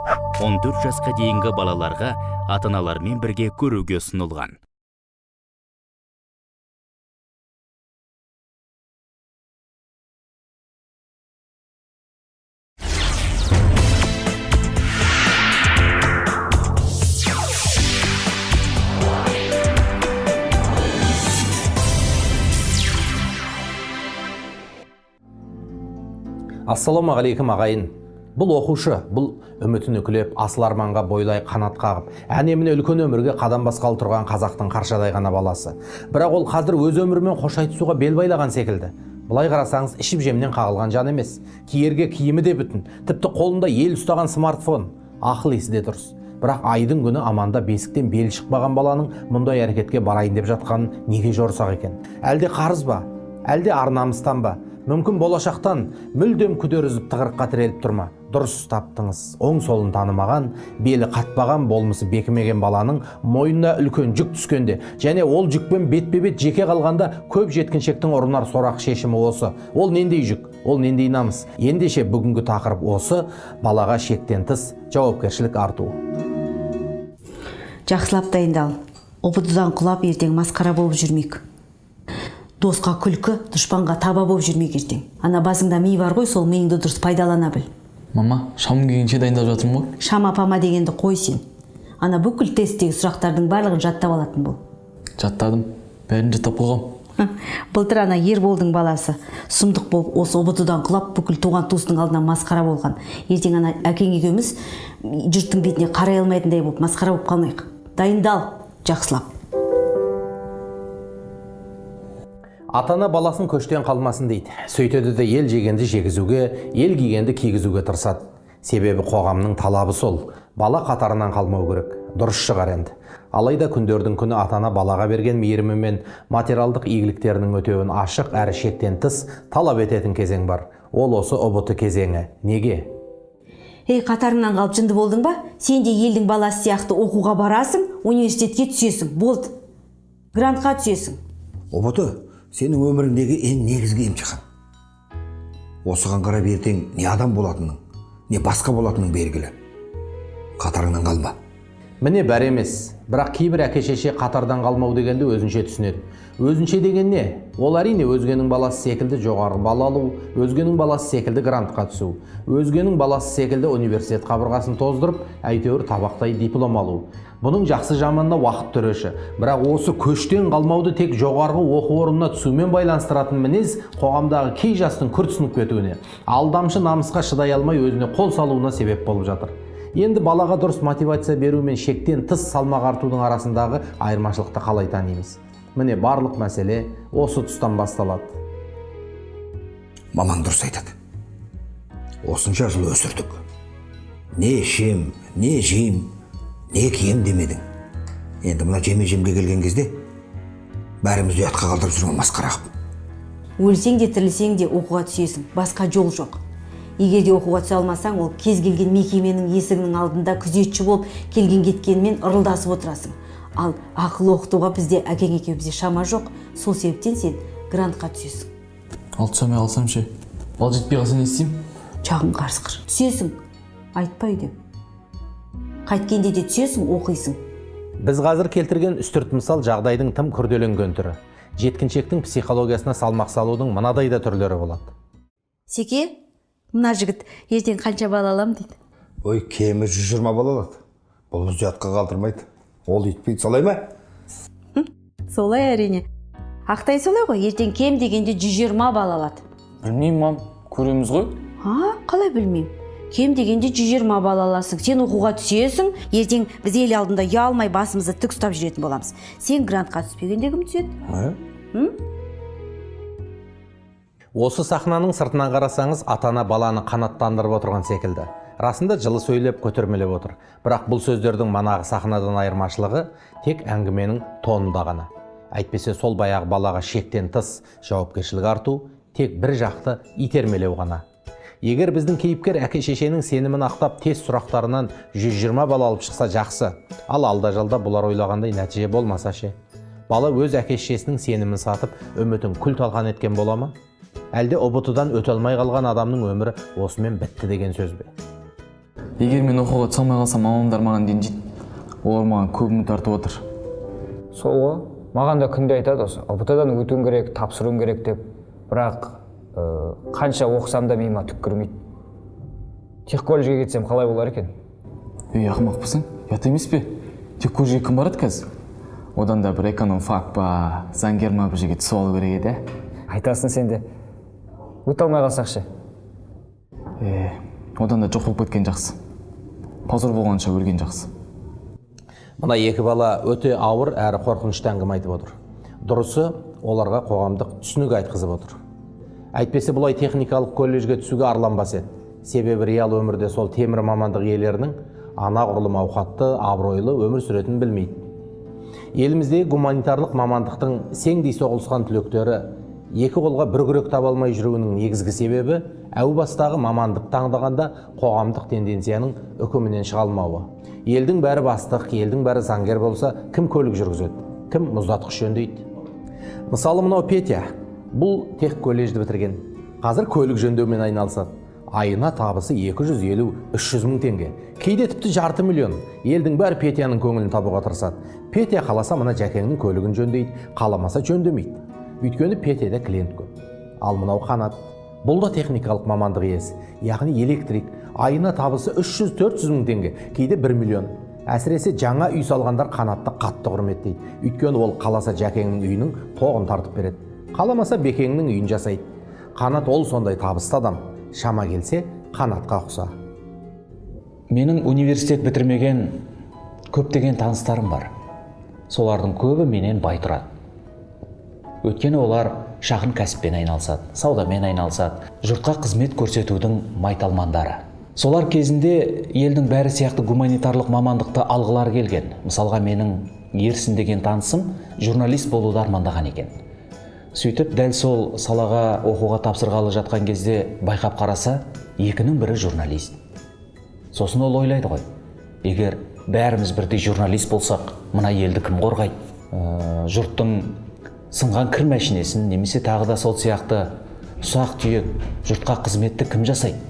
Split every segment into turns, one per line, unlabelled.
14 жасқа дейінгі балаларға ата-аналармен бірге көруге ұсынылған.
Ассалаумағалейкум ағайын. Бұл оқушы, бұл үмітін үкілеп, асыл арманға бойлай қанат қағып, әне-міне үлкен өмірге қадам басқалы тұрған қазақтың қаршадай ғана баласы. Бірақ ол қазір өз өмірімен қош айтысуға бел байлаған секілді. Былай қарасаңыз, ішіп жемнен қағылған жан емес. Киерге киімі де бүтін, тіпті қолында ел ұстаған смартфон. Ақыл есі де дұрыс. Бірақ айдың күні аманда бесіктен бел шықпаған баланың мұндай әрекетке барайын деп жатқанын неге жорсақ екен? Әлде қарыз ба? Әлде ар намыстан ба? Мүмкін болашақтан мүлдем күдер үзіп тығырыққа тіреліп тұрма. Дұрыс таптыңыз. Оң солын танымаған, белі қатпаған, болмысы бекімеген баланың мойнына үлкен жүк түскенде, және ол жүкпен бетпе-бет жеке қалғанда көп жеткіншектің ұрынар сорақ шешімі осы. Ол нендей жүк, ол нендей намыс. Ендеше бүгінгі тақырып осы: балаға шектен тыс жауапкершілік арту.
Жақсылап дайындал. Обыдыдан құлап ертең масқара болып жүрмек. Досқа күлкі, дұшпанға таба болып жүрмек ертең. Ана басыңда ми бар ғой, сол миыңды дұрыс пайдалана біл.
Мама, шам келгенше дайындап жатырмын ғой.
Шам апама дегенді қой сен. Ана бүкіл тесттегі сұрақтардың барлығын жаттап алатын бол.
Жаттадым, бәрін жаттап қойғам.
Былтыр ана Ерболдың баласы сұмдық болып осы обыдыдан құлап бүкіл туған туысының алдынан масқара болған. Ертең ана әкең екеуміз жұрттың бетіне қарай алмайтындай болып масқара болып қалмайық. Дайындал, жақсылап.
Атана баласын көштен қалмасын дейді. Сөйтеді де ел жегенді жегізуге, ел кигенді кигізуге тырысады. Себебі қоғамның талабы сол. Бала қатарынан қалмау керек. Дұрыс шығар енді. Алайда күндердің күні атана балаға берген мейірімі мен материалдық игіліктерінің өтеуін ашық әрі шектен тыс талап ететін кезең бар. Ол осы ұбыты кезеңі. Неге?
Ей, қатарыңнан қалып жынды болдың ба? Сен де елдің баласы сияқты оқуға барасың, университетке түсесің. Болды. Грантқа түсесің.
Ұбыты сенің өміріңдегі ең негізгі емтихан. Осыған қарап ертең не адам болатының, не басқа болатының белгілі. Қатарыңнан қалма.
Міне бәрі емес. Бірақ кейбір әке-шеше қатардан қалмау дегенді өзінше түсінеді. Өзінше деген не? Ол әрине өзгенің баласы секілді жоғары бал алу, өзгенің баласы секілді грантқа түсу, өзгенің баласы секілді университет қабырғасын тоздырып, әйтеуір табақтай диплом алу. Бұның жақсы жаманына уақыт төреші. Бірақ осы көштен қалмауды тек жоғарғы оқу орнына түсумен байланыстыратын мінез қоғамдағы кей жастың күртсініп кетуіне, алдамшы намысқа шыдай алмай өзіне қол салуына себеп болып жатыр. Енді балаға дұрыс мотивация беру мен шектен тыс салмақ артудың арасындағы айырмашылықты қалай танимыз? Міне барлық мәселе осы тұстан басталады.
Мамаң дұрыс айтады. Осынша жыл өсірдік. Не ішем, не жейм, не кием демедің. Енді мына жеме-жемге келген кезде бәрімізді ұятқа қалдырып жүрген масқара қып.
Өлсең де тірілсең де оқуға түсесің. Басқа жол жоқ. Егер де оқуға түсе алмасаң, ол кез келген мекеменің есігінің алдында күзетші болып келген кеткенмен ырылдасып отырасың. Ал ақыл оқытуға бізде әкең екеумізде шама жоқ. Сол себептен сен грантқа түсесің.
Ал түсемей қалсам ше? Ал жетпей қалса не істеймін?
Жағың қарысқыр. Түсесің. Айтпа үйде. Қайткенде де түсесің, оқисың.
Біз қазір келтірген үстірт мысал жағдайдың тым күрделенген түрі. Жеткіншектің психологиясына салмақ салудың мынадай да түрлері болады.
Секе, мына жігіт ертең қанша бала алам дейді.
Ой, кемі 120 бала алады. Бұл бізді ұятқа қалдырмайды. Ол етпейді, солай ма?
Солай әрине. Ақтай солай ғой, ертең кем дегенде 120 бала алады.
Білмеймін, мам, көреміз ғой.
Қалай білмеймін? Кем дегенде 120 бала аласың. Сен оқуға түсесің, ертең біз ел алдында ұялмай басымызды тік ұстап жүретін боламыз. Сен грантқа түспегенде кім түседі?
Осы сахнаның сыртынан қарасаңыз, атана баланы қанаттандырып отырған секілді. Расында жылы сөйлеп көтермелеп отыр. Бірақ бұл сөздердің манағы сахнадан айырмашылығы тек әңгіменің тонында ғана. Әйтпесе сол баяғы балаға шектен тыс жауапкершілік арту тек бір жақты итермелеу ғана. Егер біздің кейіпкер әке-шешенің сенімін ақтап тест сұрақтарынан 120 бала алып шықса жақсы. Ал алда-жалда бұлар ойлағандай нәтиже болмаса ше. Бала өз әке-шешесінің сенімін сатып, үмітін күл талқан еткен бола ма? Әлде ұбытыдан өте алмай қалған адамның өмірі осымен бітті деген сөз бе?
Егер мен оқуға түсе алмай қалсам, мамамдар маған ренжиді. Олар маған көп үміт артып отыр.
Сол ғой. Маған да күнде айтады осы. ұбт-дан өтуім керек, тапсыруым керек деп. Бірақ қанша оқысам да миыма түк кірмейді. Тех колледжге кетсем қалай болар екен?
Ей, ақымақпысың? Ят емес пе? Тек колледжге кім барады қазір? Одан да бір эконом фак па, заңгер ма бір жерге түсіп алу керек еді.
Айтасың сен де. Өте алмай қалсақшы.
Одан да жоқ болып кеткен жақсы. Позор болғанша өлген жақсы.
Мына екі бала өте ауыр әрі қорқынышты әңгіме айтып отыр. Дұрысы, оларға қоғамдық түсінік айтқызып отыр. Әйтпесе бұлай техникалық колледжге түсуге арланбас еді. Себебі реал өмірде сол темір мамандық иелерінің анағұрлым ауқатты, абыройлы өмір сүретінін білмейді. Еліміздегі гуманитарлық мамандықтың сеңдей соғылысқан түлектері екі қолға бір күрек таба алмай жүруінің негізгі себебі әу бастағы мамандық таңдағанда қоғамдық тенденцияның үкімінен шыға алмауы. Елдің бәрі бастық, елдің бәрі заңгер болса, кім көлік жүргізеді, кім мұздатқыш жөндейді? Мысалы, мынау Петя, бұл тех колледжді бітірген. Қазір көлік жөндеумен айналысады. Айына табысы 250-300 мың теңге. Кейде тіпті жарты миллион. Елдің бәрі Петяның көңілін табуға тырысады. Петя қаласа мына Жәкеңнің көлігін жөндейді, қаламаса жөндемейді. Өйткені Петяда клиент көп. Ал мынау Қанат, бұл да техникалық мамандық иесі, яғни электрик. Айына табысы 300-400 мың теңге, кейде 1 миллион. Әсіресе жаңа үй салғандар Қанатты қатты құрметтейді. Өйткені ол қаласа Жәкеңнің үйінің тоғын тартып береді. Қаламаса Бекеңнің үйін жасайды. Қанат ол сондай табысты адам. Шама келсе Қанатқа ұқса.
Менің университет бітірмеген көптеген таныстарым бар. Солардың көбі менен бай тұрады. Өйткені олар шағын кәсіппен айналысады, саудамен айналысады, жұртқа қызмет көрсетудің майталмандары. Солар кезінде елдің бәрі сияқты гуманитарлық мамандықты алғылар келген. Мысалға менің Ерсін деген танысым журналист болуды армандаған екен. Сөйтіп, дәл сол салаға оқуға тапсырғалы жатқан кезде байқап қараса, екінің бірі журналист. Сосын ол ойлайды ғой, егер бәріміз бірдей журналист болсақ, мына елді кім қорғайды? Жұрттың сынған кір мәшинесін немесе тағы да сол сияқты ұсақ түйек жұртқа қызметті кім жасайды?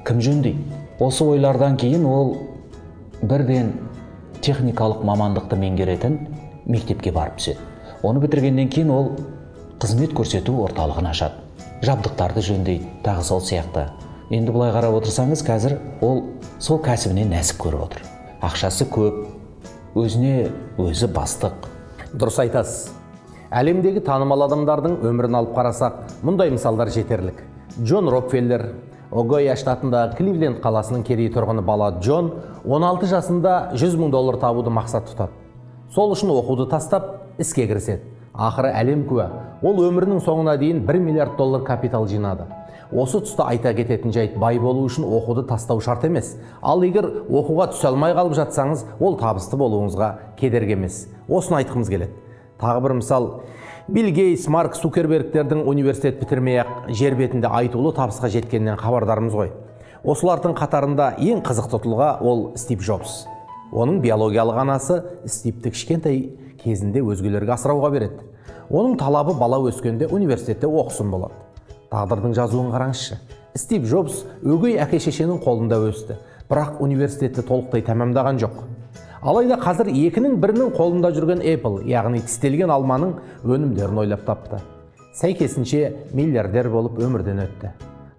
Кім жөндейді? Осы ойлардан кейін ол бірден техникалық мамандықты меңгеретін мектепке барып түседі. Оны бітіргеннен кейін ол қызмет көрсету орталығын ашады. Жабдықтарды жөндейді, тағы сол сияқты. Енді бұлай қарап отырсаңыз, қазір ол сол кәсібінен нәсіп көріп отыр. Ақшасы көп, өзіне өзі бастық.
Дұрыс айтасыз. Әлемдегі танымал адамдардың өмірін алып қарасақ, мұндай мысалдар жетерлік. Джон Рокфеллер, Огайо штатындағы Кливленд қаласының кедей тұрғыны бала Джон 16 жасында $100 мың табуды мақсат тұтады. Сол үшін оқуды тастап, іске кіріседі. Ақыры әлем куә, ол өмірінің соңына дейін $1 миллиард капитал жинады. Осы тұста айта кететін жайт, бай болу үшін оқуды тастау шарт емес. Ал егер оқуға түсе алмай қалып жатсаңыз, ол табысты болуыңызға кедергі емес. Осыны айтқымыз келеді. Тағы бір мысал, Билл Гейтс, Марк Цукербергтердің университет бітірмей-ақ жер бетінде айтулы табысқа жеткеннен хабардарымыз ғой. Осылардың қатарында ең қызықты тұлға ол Стив Джобс. Оның биологиялық анасы Стивті кішкентай кезінде өзгелерге асырауға береді. Оның талабы бала өскенде университетте оқысын болады. Тағдырдың жазуын қараңызшы. Стив Джобс өгей әке-шешенің қолында өсті, бірақ университетті толықтай тәмамдаған жоқ. Алайда қазір екінің бірінің қолында жүрген Apple, яғни тістелген алманың өнімдерін ойлап тапты. Сәйкесінше миллиардер болып өмірден өтті.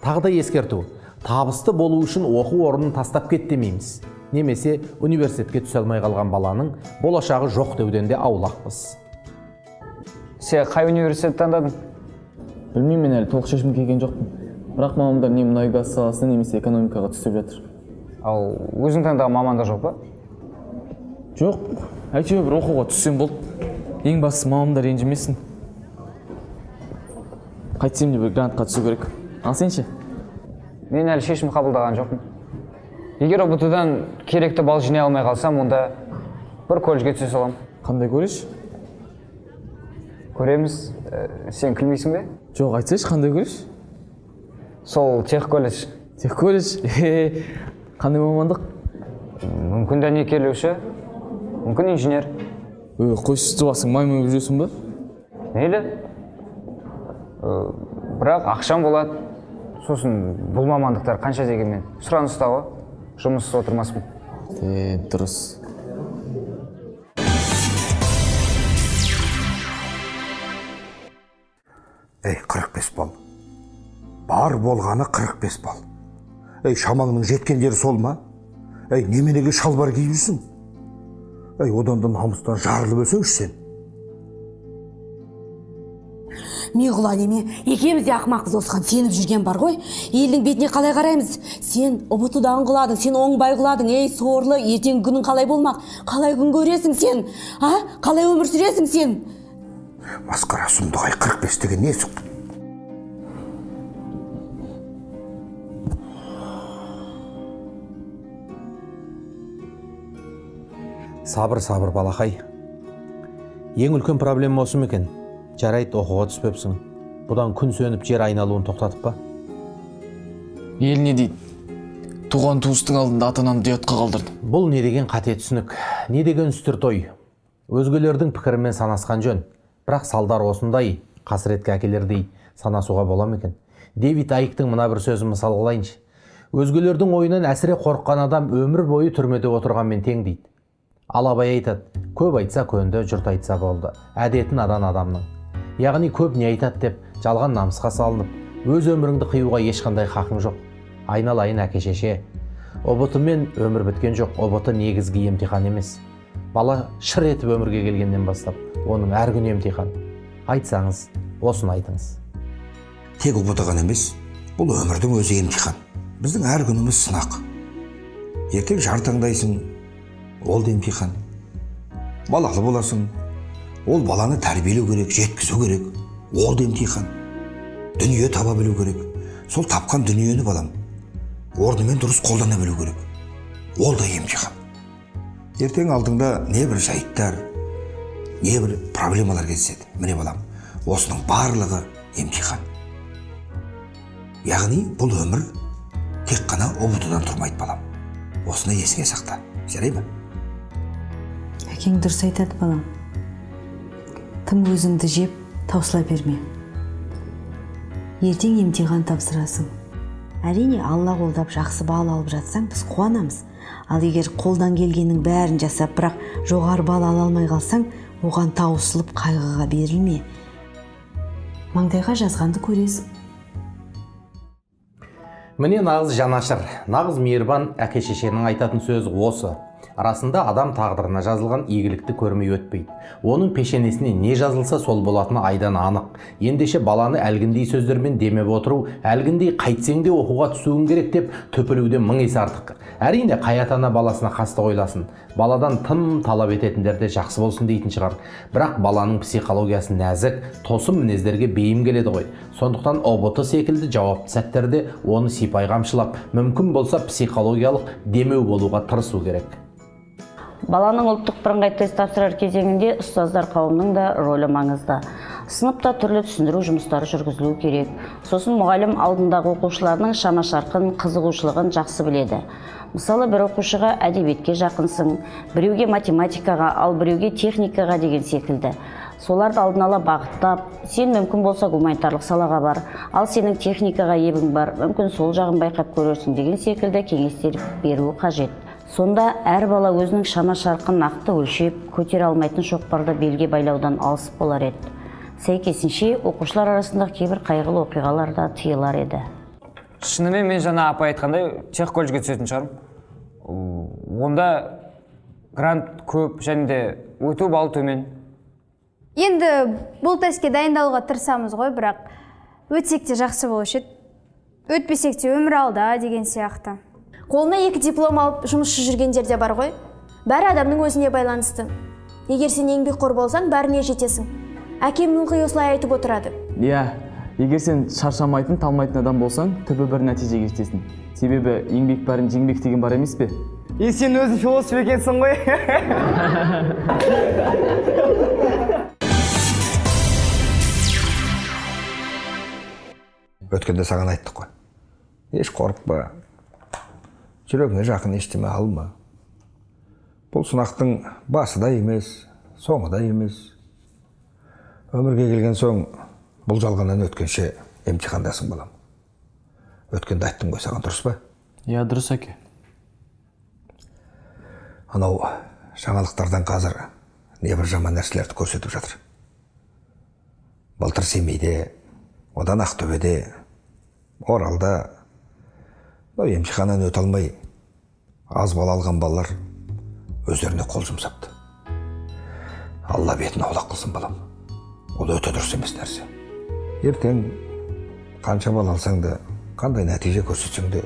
Тағы да ескерту, табысты болу үшін оқу орнын тастап кет демейміз. Немесе университетке түсе алмай қалған баланың болашағы жоқ деуден де аулақпыз.
Сен қай университет таңдадың?
Білмеймін, мен әлі толық шешім келген жоқпын. Бірақ мамамдар не мұнай газ саласына немесе экономикаға түсіп жатыр.
Ал өзің таңдаған мамандық жоқ па?
Жоқ, әйтеуір бір оқуға түссем болды. Ең бастысы мамамдар ренжімесін. Қайтсем де бір грантқа түсу керек. Ал сен ше?
Мен әлі шешім қабылдаған жоқпын. Егер ұбт-дан керекті балл жинай алмай қалсам, онда бір колледжге түсе саламын.
Қандай колледж?
Көреміз. Сен күлмейсің бе?
Жоқ, айтсайшы, қандай колледж?
Сол тех колледж.
Тех колледж? Қандай мамандық?
Мүмкін дәнекерлеуші, мүмкін инженер.
Қойшы басың маймой жүресің ба?
Мейлі. Бірақ ақшам болады. Сосын бұл мамандықтар қанша дегенмен сұраныста ғой. жұмыссыз отырмаспын.
Дұрыс.
Ей, 45 балл. Бар болғаны 45 балл. Ей, шамаңның жеткен жері сол ма? Ей, неменеге шалбар киіп жүрсің? Ей, одан да намыстан жарылып өсеңші сен.
Мен құла неме, екеуміз де ақымақпыз Осыған, сеніп жүрген бар ғой. Елдің бетіне қалай қараймыз? Сен ұбытудан қыладың, сен оңбай қыладың. Ей, сорлы, ертең күнің қалай болмақ? Қалай күн көресің сен? Қалай өмір сүресің сен?
Масқара сұмдық, 45 деген не сұқты?
Сабыр балақай. Ең үлкен проблема осы ма екен? Жарайды, оқуға түспепсің. Бұдан күн сөніп жер айналуын тоқтатып па?
Ел не дейді? Туған туыстың алдында ата-анамды ұятқа қалдырды.
Бұл не деген қате түсінік, не деген үстір той. Өзгелердің пікірімен санасқан жөн. Бірақ салдар осындай, қасіретке әкелердей санасуға бола ма екен? Дэвид Айктың мына бір сөзін мысал қылайыншы. Өзгелердің ойынан әсіре қорыққан адам өмір бойы түрмеде отырғанмен тең дейді. Ал Абай айтады, көп айтса көнді, жұрт айтса болды. Әдеті надан адамның. Яғни көп не айтады деп жалған намысқа салынып, өз өміріңді қиюға ешқандай хақың жоқ. Айналайын әке-шеше. ұбт-мен өмір біткен жоқ. ұбт негізгі емтихан емес. Бала шыр етіп өмірге келгеннен бастап, оның әр күні емтихан. Айтсаңыз, осыны айтыңыз.
Тек ұбт ғана емес, бұл өмірдің өзі емтихан. Біздің әр күніміз сынақ. Ертең жар таңдайсың, ол да емтихан. Балалы боласың, ол баланы тәрбиелеу керек, жеткізу керек, ол да емтихан. Дүние таба білу керек, сол тапқан дүниені балам орнымен дұрыс қолдана білу керек, ол да емтихан. Ертең алдыңда не бір жайттар, не бір проблемалар кездеседі. Міне балам, осының барлығы емтихан. Яғни бұл өмір тек қана ұбт-дан тұрмайды балам. Осыны есіңе сақта, жарай ма?
Әкең дұрыс айтады балам. Тым өзіңді жеп, таусыла берме. Ертең емтихан тапсырасың. Әрине, Алла қолдап жақсы балл алып жатсаң, біз қуанамыз. Ал егер қолдан келгеннің бәрін жасап, бірақ жоғары балл ала алмай қалсаң, оған таусылып қайғыға берілме. Маңдайға жазғанды көресің.
Міне нағыз жанашыр, нағыз мейірбан әке-шешенің айтатын сөзі осы. Арасында адам тағдырына жазылған игілікті көрмей өтпейді. Оның пешенесіне не жазылса сол болатыны айдан анық. Ендеше баланы әлгіндей сөздермен демеп отыру, әлгіндей қайтсең де оқуға түсуің керек деп төпелеуден мың есе артық. Әрине, қай ата-ана баласына қастық ойласын. Баладан тым талап ететіндер де жақсы болсын дейтін шығар. Бірақ баланың психологиясы нәзік, тосын мінездерге бейім келеді ғой. Сондықтан ұбт секілді жауапты сәттерде оны сипай қамшылап, мүмкін болса психологиялық демеу болуға тырысу керек.
Баланың ұлттық бірыңғай тест тапсырар кезеңінде ұстаздар қауымның да рөлі маңызды. Сыныпта түрлі түсіндіру жұмыстары жүргізілуі керек. Сосын мұғалім алдындағы оқушыларының шама-шарқын, қызығушылығын жақсы біледі. Мысалы, бір оқушыға әдебиетке жақынсың, біреуге математикаға, ал біреуге техникаға деген секілді. Соларды алдын ала бағыттап, сен мүмкін болса гуманитарлық салаға бар, ал сенің техникаға ебің бар, мүмкін сол жағын байқап көрерсің деген секілді кеңестер беруі қажет. Сонда әр бала өзінің шама-шарқын нақты өлшеп, көтере алмайтын шоқпарды белге байлаудан алысып болар еді. Сәйкесінше оқушылар арасындағы кейбір қайғылы оқиғалар да тыйылар еді.
Шынымен мен жаңа апа айтқандай тех колледжге түсетін шығармын. Онда грант көп және де өту баллы төмен.
Енді бұл тестке дайындалуға тырысамыз ғой, бірақ өтсек те жақсы болушы еді. Өтпесек те өмір алда деген сияқты.
Қолына 2 диплом алып жұмысшы жүргендер де бар ғой. Бәрі адамның өзіне байланысты. Егер сен еңбекқор болсаң, бәріне жетесің. Әкем ылғи осылай айтып отырады.
Иә, егер сен шаршамайтын, талмайтын адам болсаң, түбі бір нәтижеге жетесің. Себебі еңбек бәрін жеңбек деген бар емес пе?
Сен өзің философ екенсің ғой.
Өткенде саған айттық қой. Еш қорықпа. Жүрегіңе жақын ештеме алма. Бұл сынақтың басы да емес, соңы да емес. Өмірге келген соң бұл жалғаннан өткенше емтихандасың балам. Өткенде айттым ғой саған, дұрыс па?
Иә, дұрыс әке.
анау жаңалықтардан қазір небір жаман нәрселерді көрсетіп жатыр. Былтыр Семейде, одан Ақтөбеде, Оралда емтиханнан өте алмай аз бала алған балалар өздеріне қол жұмсапты. Алла бетін аулақ қылсын балам. Ол өте дұрыс емес нәрсе. Ертең қанша бала алсаң да, қандай нәтиже көрсетсең де,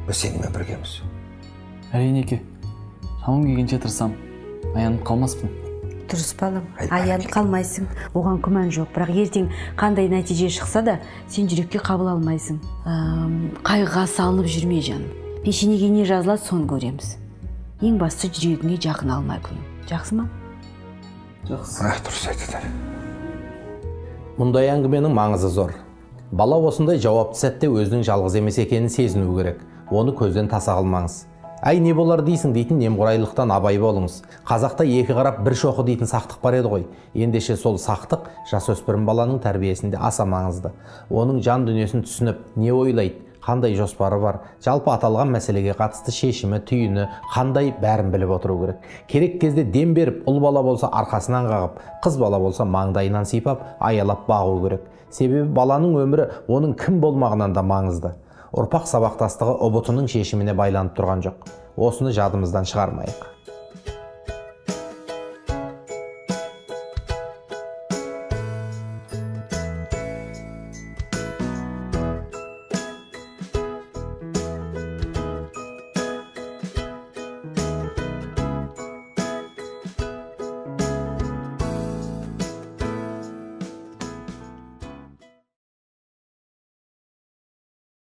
біз сенімен біргеміз.
Әрине еке, шамам келгенше тырысам, аянып қалмаспын.
Дұрыс балам, аянып қалмайсың, оған күмән жоқ. Бірақ ертең қандай нәтиже шықса да, сен жүрекке қабыл алмайсың. Қайғыға салынып жүрме жаным. Пешенеге не жазылады, соны көреміз. Ең басты жүрегіңе жақын алмай қойын. Жақсы ма?
Жақсы. Дұрыс айтты.
Мұндай әңгіменің маңызы зор. Бала осындай жауапты сәтте өзінің жалғыз емес екенін сезіну керек. Оны көзден таса қылмаңыз. Әй, не болар дейсің дейтін немқұрайлықтан абай болыңыз. Қазақта екі қарап бір шоқы дейтін сақтық бар еді ғой. Ендеше сол сақтық жасөспірім баланың тәрбиесінде аса маңызды. Оның жан дүниесін түсініп, не ойлайды, қандай жоспары бар, жалпы аталған мәселеге қатысты шешімі, түйіні қандай бәрін біліп отыру керек. Керек кезде дем беріп, ұл бала болса арқасынан қағып, қыз бала болса маңдайынан сипап, аялап бағу керек. Себебі баланың өмірі оның кім болмағынан да маңызды. Ұрпақ сабақтастығы ұбытының шешіміне байланып тұрған жоқ. Осыны жадымыздан шығармайық.